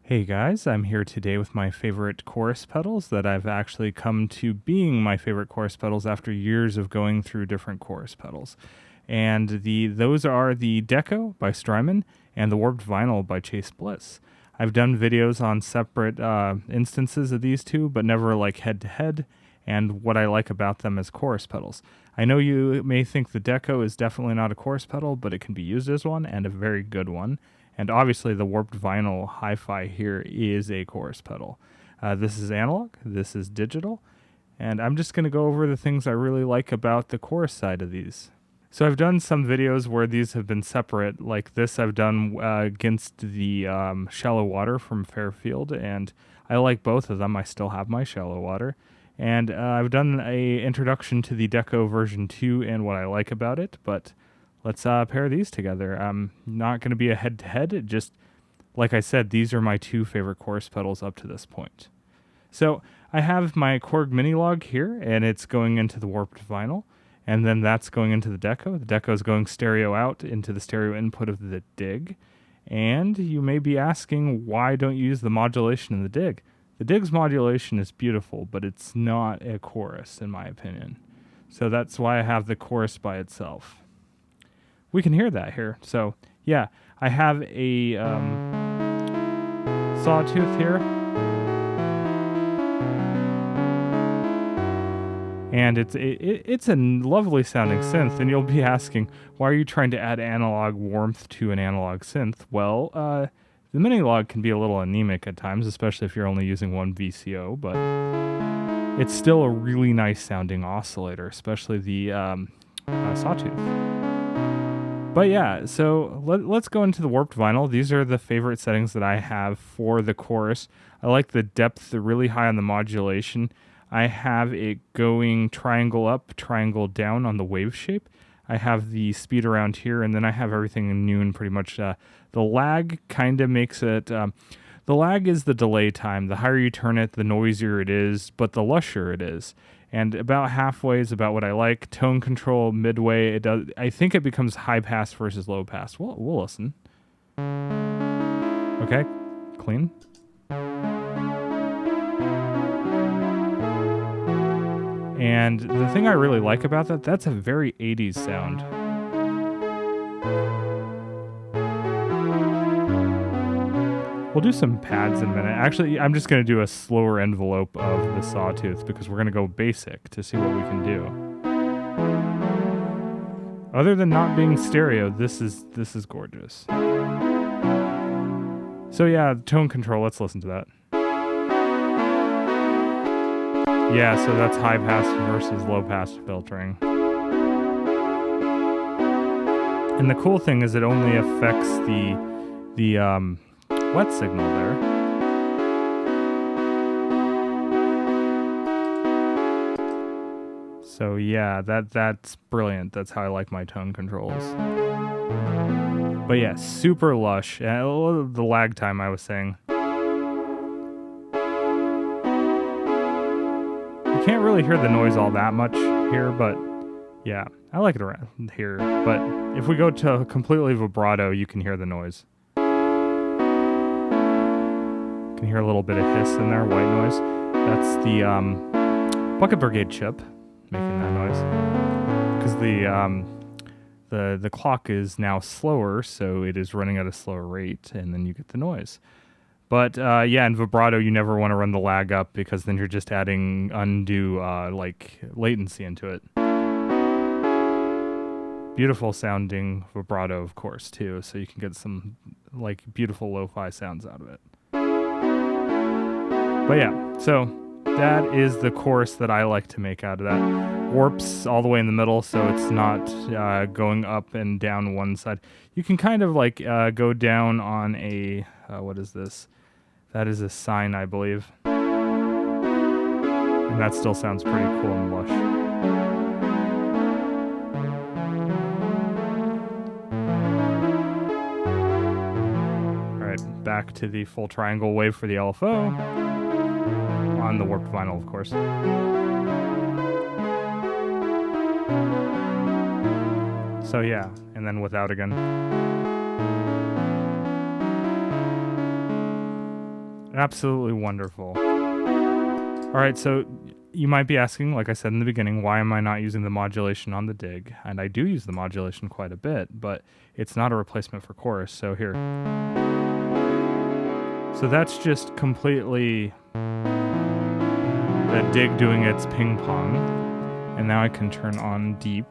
Hey guys, I'm here today with my favorite chorus pedals that I've actually come to being my favorite chorus pedals after years of going through different chorus pedals. And those are the Deco by Strymon and the Warped Vinyl by Bliss. I've done videos on separate instances of these two, but never like head to head, and what I like about them as chorus pedals. I know you may think the Deco is definitely not a chorus pedal, but it can be used as one, and a very good one. And obviously the Warped Vinyl Hi-Fi here is a chorus pedal. This is analog, this is digital, and I'm just going to go over the things I really like about the chorus side of these. So I've done some videos where these have been separate, like this I've done against the Shallow Water from Fairfield, and I like both of them. I still have my Shallow Water. And I've done a introduction to the Deco version 2 and what I like about it, but let's pair these together. I'm not going to be a head-to-head. Just, like I said, these are my two favorite chorus pedals up to this point. So I have my Korg mini log here, and it's going into the Warped Vinyl, and then that's going into the Deco. The Deco is going stereo out into the stereo input of the Dig. And you may be asking, why don't you use the modulation in the Dig? The Dig's modulation is beautiful, but it's not a chorus, in my opinion. So that's why I have the chorus by itself. We can hear that here. So, yeah, I have a sawtooth here. And it's a lovely sounding synth, and you'll be asking, why are you trying to add analog warmth to an analog synth? Well, the mini log can be a little anemic at times, especially if you're only using one VCO, but it's still a really nice sounding oscillator, especially the sawtooth. But yeah, so let's go into the Warped Vinyl. These are the favorite settings that I have for the chorus. I like the depth really high on the modulation. I have it going triangle up, triangle down on the wave shape. I have the speed around here, and then I have everything in noon pretty much. The lag kind of makes it... the lag is the delay time. The higher you turn it, the noisier it is, but the lusher it is. And about halfway is about what I like. Tone control midway, it does. I think it becomes high pass versus low pass. We'll listen. Okay, clean. And the thing I really like about that, that's a very 80s sound. We'll do some pads in a minute. Actually, I'm just going to do a slower envelope of the sawtooth because we're going to go basic to see what we can do. Other than not being stereo, this is gorgeous. So yeah, tone control, let's listen to that. Yeah, so that's high pass versus low pass filtering. And the cool thing is it only affects the wet signal there. So yeah, that's brilliant. That's how I like my tone controls. But yeah, super lush. The lag time I was saying. You can't really hear the noise all that much here, but yeah, I like it around here. But if we go to completely vibrato, you can hear the noise. You can hear a little bit of hiss in there, white noise. That's the Bucket Brigade chip making that noise. Because the clock is now slower, so it is running at a slower rate, and then you get the noise. But yeah, in vibrato, you never want to run the lag up because then you're just adding undue latency into it. Beautiful sounding vibrato, of course, too, so you can get some like beautiful lo-fi sounds out of it. But yeah, so that is the chorus that I like to make out of that. Warps all the way in the middle, so it's not going up and down one side. You can kind of like go down on a, what is this? That is a sine, I believe. And that still sounds pretty cool and lush. Alright, back to the full triangle wave for the LFO. On the Warped Vinyl, of course. So yeah, and then without again. Absolutely wonderful. All right, so you might be asking, like I said in the beginning, why am I not using the modulation on the dig? And I do use the modulation quite a bit, but it's not a replacement for chorus. So here. So that's just completely the dig doing its ping pong. And now I can turn on deep.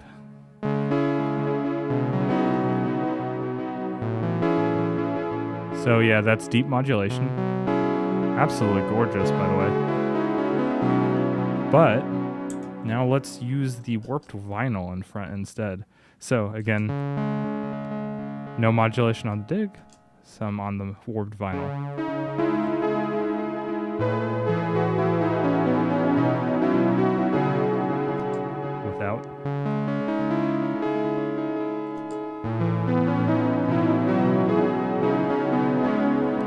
So yeah, that's deep modulation. Absolutely gorgeous, by the way. But now let's use the warped vinyl in front instead. So again, no modulation on the dig, some on the warped vinyl. Without.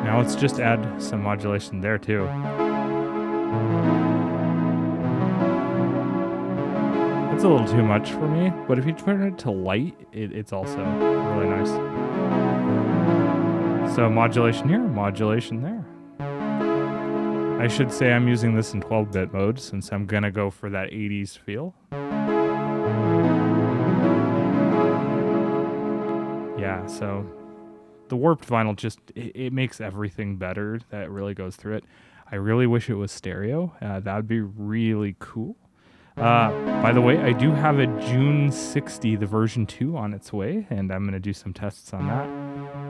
Now let's just add some modulation there too. It's a little too much for me, but if you turn it to light, it's also really nice. So modulation here, modulation there. I should say I'm using this in 12-bit mode since I'm gonna go for that 80s feel. Yeah, so the warped vinyl just, it makes everything better that really goes through it. I really wish it was stereo. That would be really cool. By the way, I do have a June 60, the version 2 on its way, and I'm going to do some tests on that.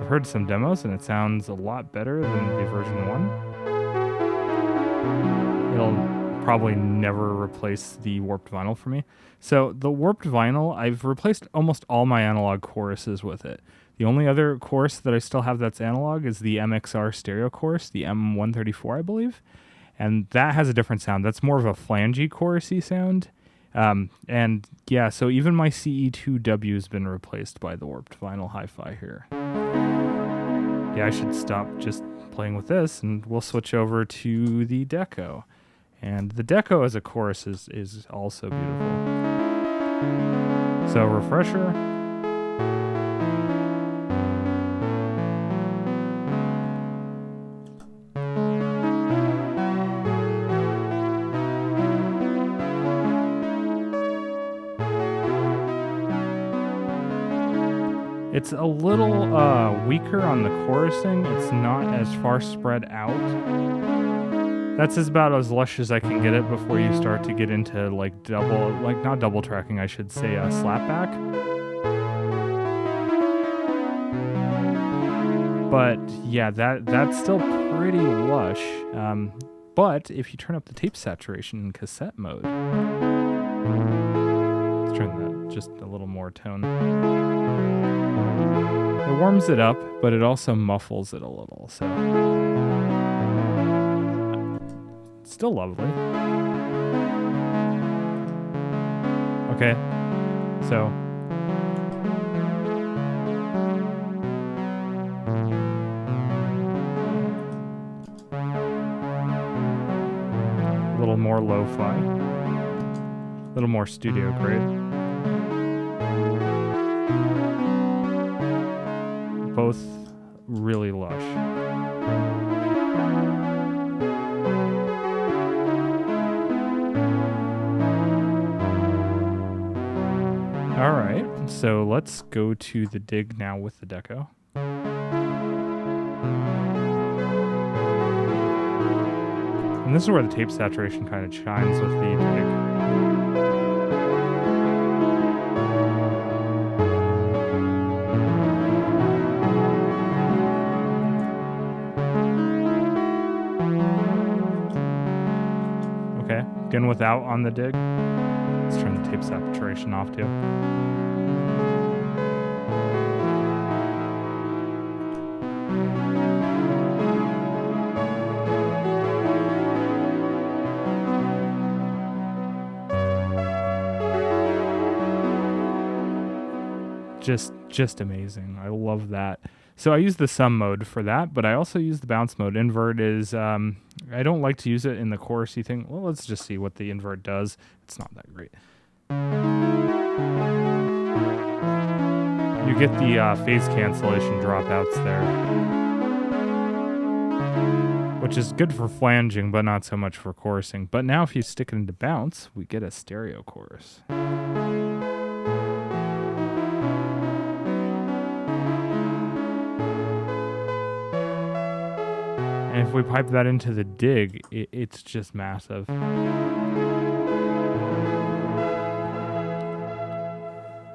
I've heard some demos, and it sounds a lot better than the version 1. It'll probably never replace the warped vinyl for me. So the warped vinyl, I've replaced almost all my analog choruses with it. The only other chorus that I still have that's analog is the MXR stereo chorus, the M134, I believe. And that has a different sound. That's more of a flangey chorusy sound. And yeah, so even my CE2W has been replaced by the warped vinyl hi-fi here. Yeah, I should stop just playing with this and we'll switch over to the Deco. And the Deco as a chorus is also beautiful. So refresher. It's a little weaker on the chorusing. It's not as far spread out. That's about as lush as I can get it before you start to get into like not double tracking, I should say, slapback. But yeah, that's still pretty lush. But if you turn up the tape saturation in cassette mode, let's turn that just a little more tone. It warms it up, but it also muffles it a little, so it's still lovely. Okay, so a little more lo-fi, a little more studio grade. Both really lush. All right, so let's go to the dig now with the Deco. And this is where the tape saturation kind of shines with the dig. Again, without on the dig. Let's turn the tape saturation off too. Just amazing. I love that. So I use the sum mode for that, but I also use the bounce mode. Invert is, I don't like to use it in the chorusy thing. Well, let's just see what the invert does. It's not that great. You get the phase cancellation dropouts there, which is good for flanging, but not so much for chorusing. But now if you stick it into bounce, we get a stereo chorus. And if we pipe that into the dig, it's just massive.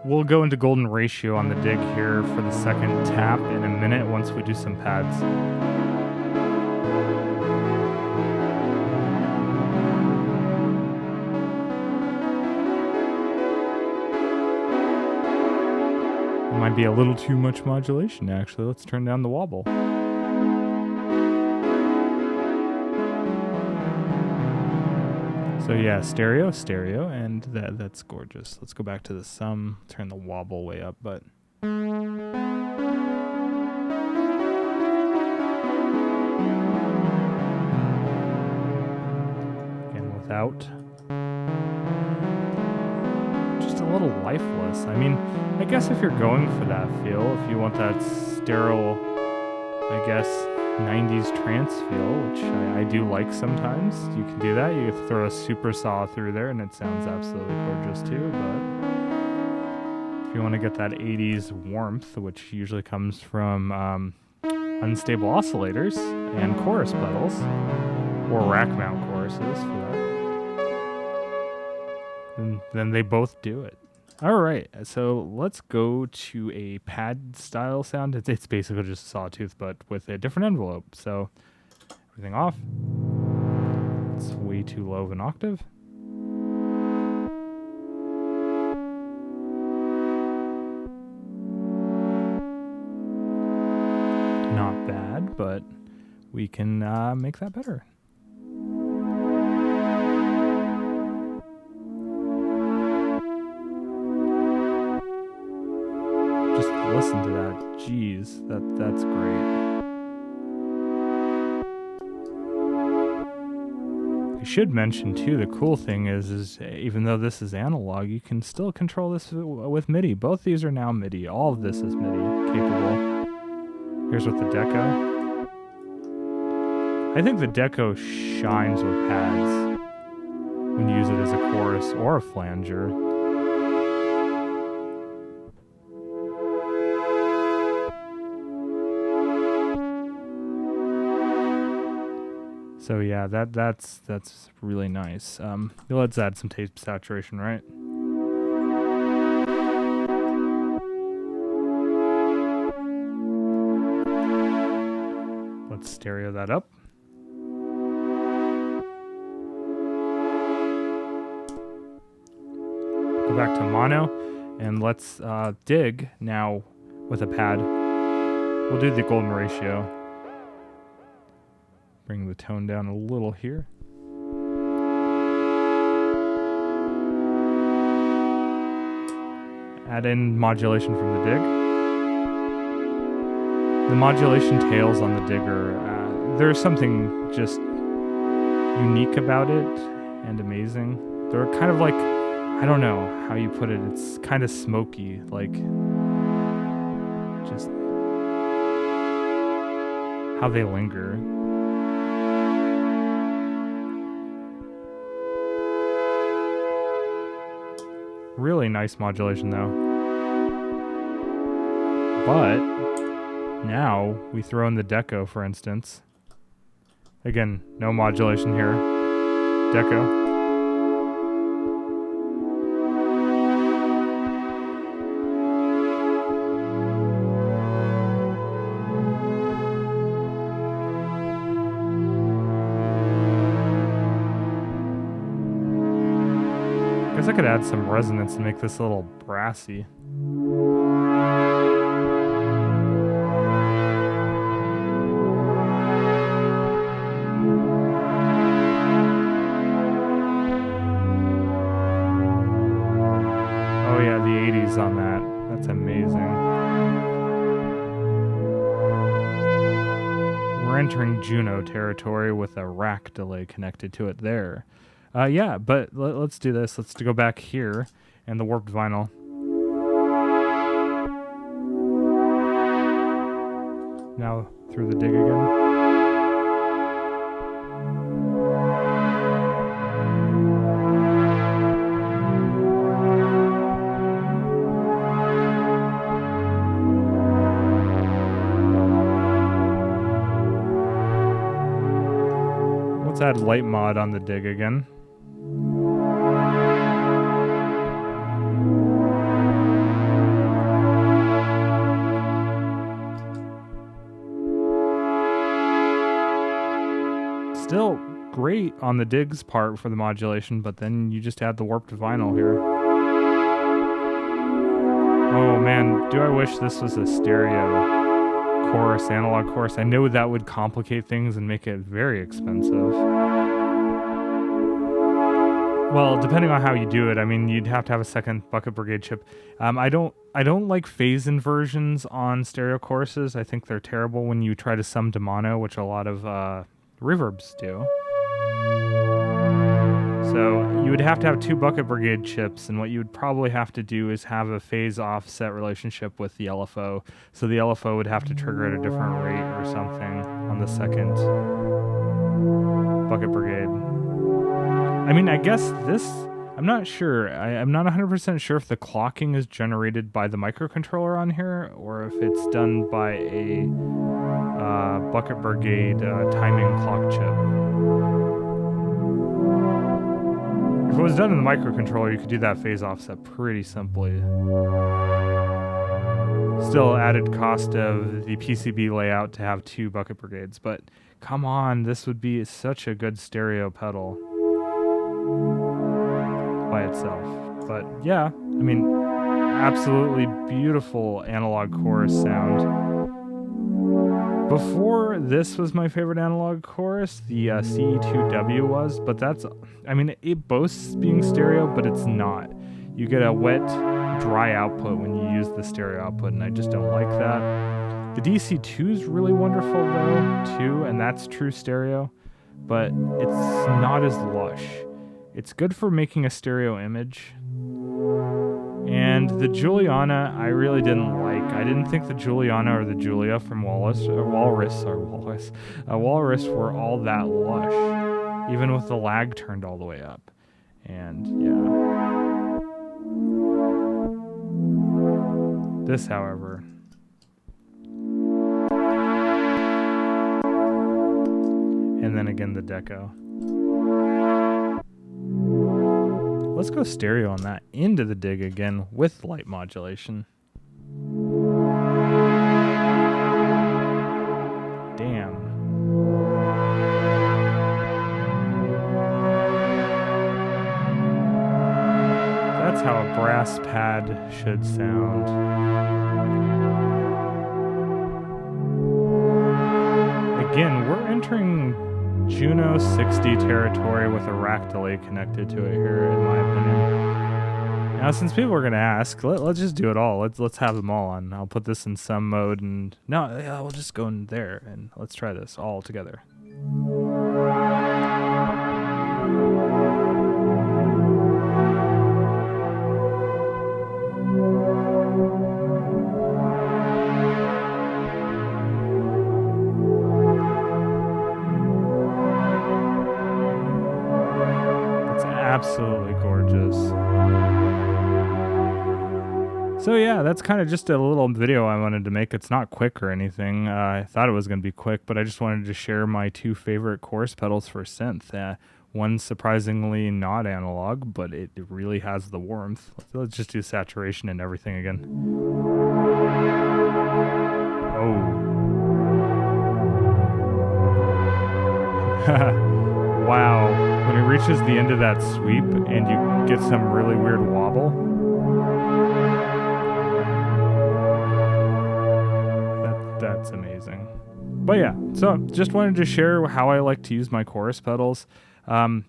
We'll go into golden ratio on the dig here for the second tap in a minute once we do some pads. It might be a little too much modulation, actually. Let's turn down the wobble. So yeah, stereo, and that's gorgeous. Let's go back to the sum, turn the wobble way up, but... Again, without. Just a little lifeless. I mean, I guess if you're going for that feel, if you want that sterile, I guess, 90s trance feel, which I do like sometimes. You can do that. You can throw a super saw through there and it sounds absolutely gorgeous too, but if you want to get that 80s warmth, which usually comes from unstable oscillators and chorus pedals, or rack mount choruses for that, then they both do it. All right, so let's go to a pad style sound. It's basically just a sawtooth, but with a different envelope. So everything off. It's way too low of an octave. Not bad, but we can make that better. Just listen to that. Jeez, that's great. I should mention too, the cool thing is even though this is analog, you can still control this with MIDI. Both these are now MIDI. All of this is MIDI capable. Here's with the Deco. I think the Deco shines with pads when you use it as a chorus or a flanger. So yeah, that's really nice. Let's add some tape saturation, right? Let's stereo that up. Go back to mono, and let's dig now with a pad. We'll do the golden ratio. Bring the tone down a little here. Add in modulation from the dig. The modulation tails on the digger, there's something just unique about it and amazing. They're kind of like, I don't know how you put it, it's kind of smoky, like just how they linger. Really nice modulation though. But now we throw in the Deco, for instance. Again, no modulation here. Deco. I guess I could add some resonance to make this a little brassy. Oh yeah, the 80s on that. That's amazing. We're entering Juno territory with a rack delay connected to it there. Yeah, but let's do this. Let's go back here and the warped vinyl. Now through the dig again. Let's add light mod on the dig again. Still great on the digs part for the modulation, but then you just add the warped vinyl here. Oh man, do I wish this was a stereo chorus, analog chorus. I know that would complicate things and make it very expensive. Well, depending on how you do it, I mean, you'd have to have a second Bucket Brigade chip. I don't like phase inversions on stereo choruses. I think they're terrible when you try to sum to mono, which a lot of reverbs do. So you would have to have two Bucket Brigade chips, and what you would probably have to do is have a phase offset relationship with the LFO. So the LFO would have to trigger at a different rate or something on the second Bucket Brigade. I mean, I guess this, I'm not sure. I'm not 100% sure if the clocking is generated by the microcontroller on here or if it's done by a Bucket Brigade timing clock chip. If it was done in the microcontroller, you could do that phase offset pretty simply. Still added cost of the PCB layout to have two Bucket Brigades, but come on, this would be such a good stereo pedal by itself. But yeah, I mean, absolutely beautiful analog chorus sound. Before this was my favorite analog chorus, the CE2W was, but that's, I mean, it boasts being stereo, but it's not. You get a wet, dry output when you use the stereo output, and I just don't like that. The DC2 is really wonderful though, too, and that's true stereo, but it's not as lush. It's good for making a stereo image. And the Juliana, I really didn't like. I didn't think the Juliana or the Julia from Walrus were all that lush, even with the lag turned all the way up. And yeah. This, however, and then again the Deco. Let's go stereo on that into the dig again with light modulation. Damn. That's how a brass pad should sound. Again, we're entering Juno 60 territory with a rack delay connected to it here, in my opinion. Now, since people are going to ask, let's just do it all. Let's have them all on. I'll put this in some mode, and no, yeah, we'll just go in there, and let's try this all together. Absolutely gorgeous. So yeah, that's kind of just a little video I wanted to make. It's not quick or anything. I thought it was going to be quick, but I just wanted to share my two favorite chorus pedals for synth. One surprisingly not analog, but it really has the warmth. Let's just do saturation and everything again. Oh. Wow. When it reaches the end of that sweep and you get some really weird wobble, that's amazing. But yeah, so just wanted to share how I like to use my chorus pedals. I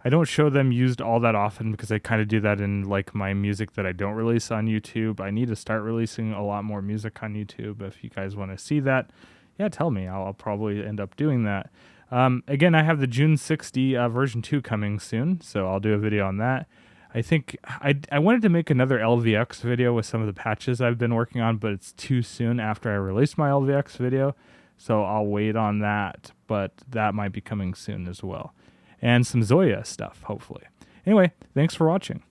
don't show them used all that often because I kind of do that in like my music that I don't release on YouTube. I need to start releasing a lot more music on YouTube. If you guys want to see that, yeah, tell me. I'll probably end up doing that. Again, I have the June 60 version 2 coming soon, so I'll do a video on that. I think I wanted to make another LVX video with some of the patches I've been working on, but it's too soon after I release my LVX video, so I'll wait on that, but that might be coming soon as well. And some Zoya stuff, hopefully. Anyway, thanks for watching.